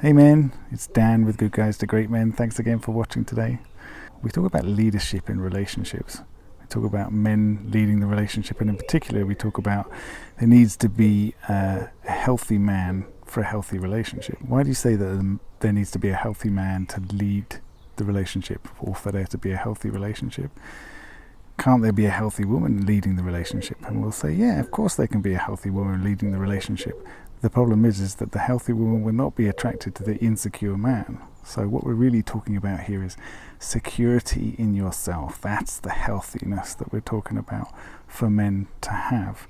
Hey man, it's Dan with Good Guys to Great Men. Thanks again for watching today. We talk about leadership in relationships. We talk about men leading the relationship, and in particular we talk about there needs to be a healthy man for a healthy relationship. Why do you say that there needs to be a healthy man to lead the relationship, or for there to be a healthy relationship? Can't there be a healthy woman leading the relationship? And we'll say, yeah, of course there can be a healthy woman leading the relationship. The problem is that the healthy woman will not be attracted to the insecure man. So what we're really talking about here is security in yourself. That's the healthiness that we're talking about for men to have.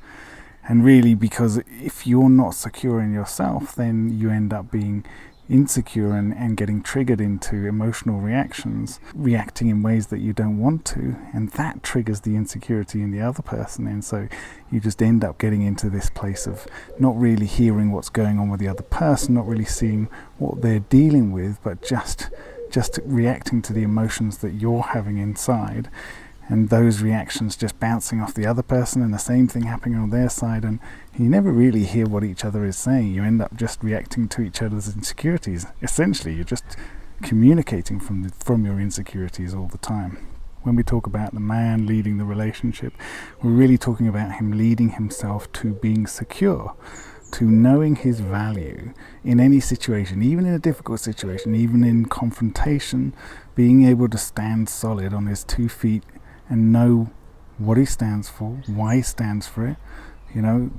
And really, because if you're not secure in yourself, then you end up being insecure and getting triggered into emotional reactions, reacting in ways that you don't want to, and that triggers the insecurity in the other person. And so you just end up getting into this place of not really hearing what's going on with the other person, not really seeing what they're dealing with, but just reacting to the emotions that you're having inside, and those reactions just bouncing off the other person, and the same thing happening on their side, and you never really hear what each other is saying. You end up just reacting to each other's insecurities. Essentially, you're just communicating from your insecurities all the time. When we talk about the man leading the relationship, we're really talking about him leading himself to being secure, to knowing his value in any situation, even in a difficult situation, even in confrontation, being able to stand solid on his 2 feet and know what he stands for, why he stands for it,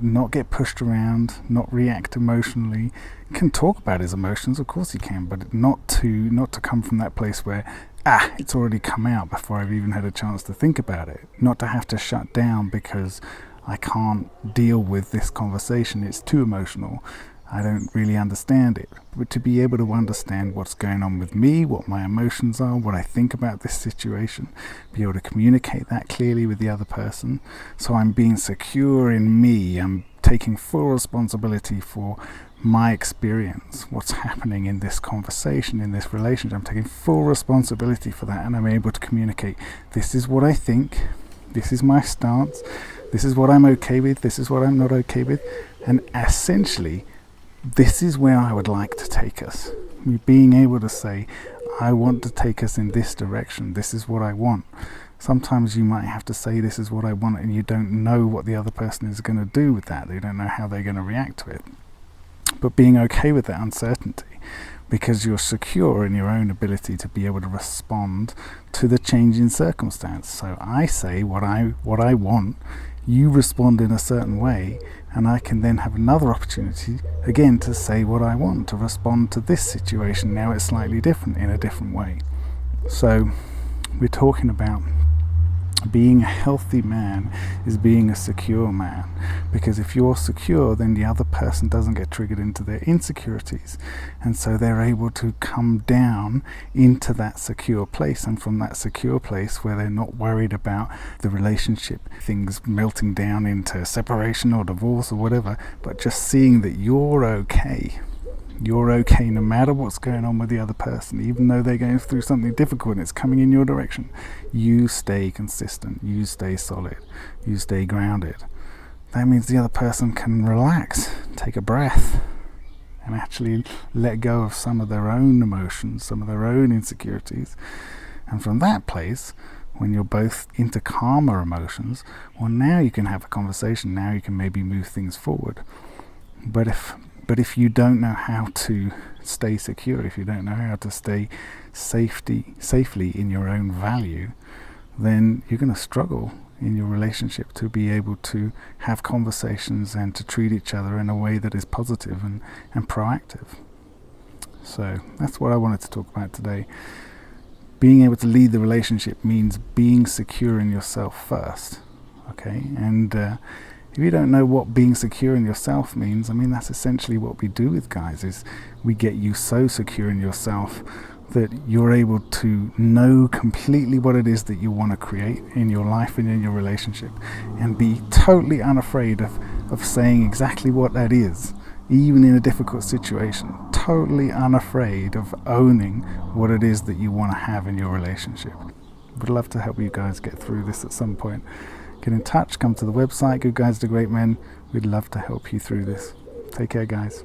not get pushed around, not react emotionally. He can talk about his emotions, of course he can, but not to come from that place where, it's already come out before I've even had a chance to think about it. Not to have to shut down because I can't deal with this conversation, it's too emotional, I don't really understand it. But to be able to understand what's going on with me, what my emotions are, what I think about this situation, be able to communicate that clearly with the other person. So I'm being secure in me, I'm taking full responsibility for my experience, what's happening in this conversation, in this relationship. I'm taking full responsibility for that, and I'm able to communicate, this is what I think, this is my stance, this is what I'm okay with, this is what I'm not okay with, and essentially this is where I would like to take us. Being able to say, I want to take us in this direction, this is what I want. Sometimes you might have to say this is what I want, and you don't know what the other person is going to do with that. They don't know how they're going to react to it. But being okay with that uncertainty, because you're secure in your own ability to be able to respond to the change in circumstance. So I say what I want, you respond in a certain way, and I can then have another opportunity again to say what I want, to respond to this situation. Now it's slightly different, in a different way. So we're talking about being a healthy man is being a secure man, because if you're secure, then the other person doesn't get triggered into their insecurities, and so they're able to come down into that secure place, and from that secure place where they're not worried about the relationship, things melting down into separation or divorce or whatever, but just seeing that you're okay. You're okay no matter what's going on with the other person, even though they're going through something difficult and it's coming in your direction. You stay consistent, you stay solid, you stay grounded. That means the other person can relax, take a breath, and actually let go of some of their own emotions, some of their own insecurities. And from that place, when you're both into calmer emotions, well, now you can have a conversation, now you can maybe move things forward. But if you don't know how to stay secure, if you don't know how to stay safely in your own value, then you're going to struggle in your relationship to be able to have conversations and to treat each other in a way that is positive and proactive. So that's what I wanted to talk about today. Being able to lead the relationship means being secure in yourself first. Okay? And if you don't know what being secure in yourself means, that's essentially what we do with guys, is we get you so secure in yourself that you're able to know completely what it is that you want to create in your life and in your relationship, and be totally unafraid of saying exactly what that is, even in a difficult situation. Totally unafraid of owning what it is that you want to have in your relationship. Would love to help you guys get through this at some point. Get in touch, come to the website, Good Guys to Great Men. We'd love to help you through this. Take care, guys.